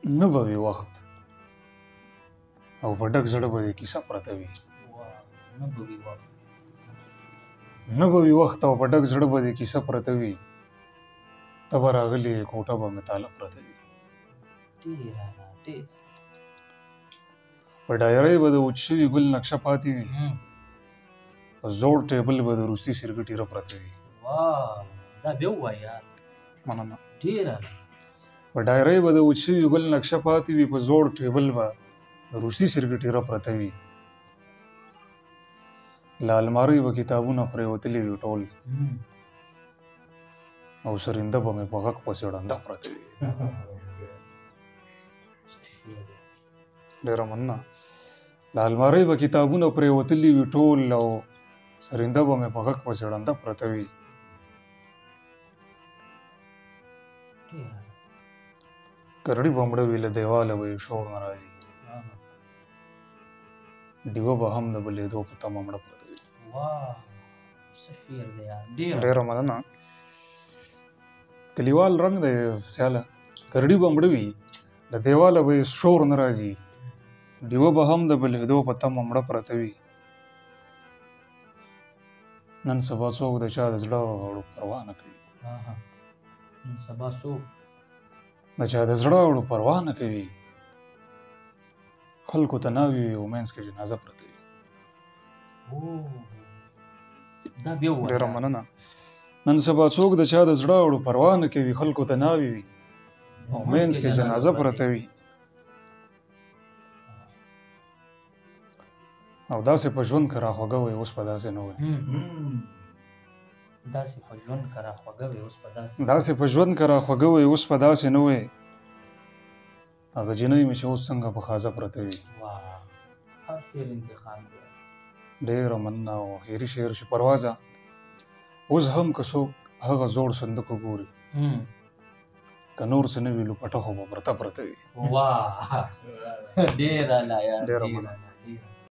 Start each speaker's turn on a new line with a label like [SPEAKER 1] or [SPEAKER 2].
[SPEAKER 1] نه به وي وخت او په ډک زړه به دې کیسه پرته وي. نه به وي وخت او په ډک زړه به دې کیسه پرته وي. ته به راغلې کوټه به مې تاله پرته وي. په ډایرۍ به د وچ شوي ګل نقشه پاتې وي. په زوړ ټیبل به د روسي سرګټ ایره پرته وي.
[SPEAKER 2] دا بیا ووایه یار.
[SPEAKER 1] مننه.
[SPEAKER 2] ډېره
[SPEAKER 1] په ډایرۍ به د وچ شوي ګل نقشه پاتې وي. په زوړ ټیبل به د روسي سرګټ ایره پرته وي. له المارۍ به کتابونه پرېوتلي وي ټول او سرینده به مې په غږ پسې ړنده پرته وي. ډېره مننه. له المارۍ به کتابونه پرېوتلي وي ټول او سرینده به مې په غږ پسې ړنده پرته وي. کرړي به مړه وي له دیواله به یې شور نه راځي. ډیوه به هم د بلېدو په تمه مړه پرته وي. ډېره مننه. کلیوال رنګ دی سیاله. کرړي به مړه وي له دیواله به یې شور نه راځي. ډیوه به هم د بلېدو په تمه مړه پرته وي. نن سبا څوک د چا د زړه غړو پروا نه کوي.
[SPEAKER 2] نن سبا څوک
[SPEAKER 1] د چا د زړه غړو پروا نه کوي. خلکو ته ناوي وي او منځ کې جنازه پرته وي.
[SPEAKER 2] دا بیا ووایه.
[SPEAKER 1] ډېره مننه. نن سبا څوک د چا د زړه غړو پروا نه کوي. خلکو ته ناوي وي او منځ کې جنازه پرته وي. او داسې په ژوند که راخوږه وی اوس په داسې نه وی.
[SPEAKER 2] داسې په ژوند که راخوږه وی اوس په داسې
[SPEAKER 1] داسې په ژوند که راخوږه وی اوس په داسې نه وی. هغه جینۍ مې چې اوس څنګه په خازه پرته وي.
[SPEAKER 2] ښه شعر انتخاب دی.
[SPEAKER 1] ډېره مننه. او اخري شعر چې پروازه اوس هم که څوک هغه زوړ صندوق وګوري که نور څه نه وي لوپټه خو به پرته وي.
[SPEAKER 2] ډېره لا یار.
[SPEAKER 1] ډېره مننه.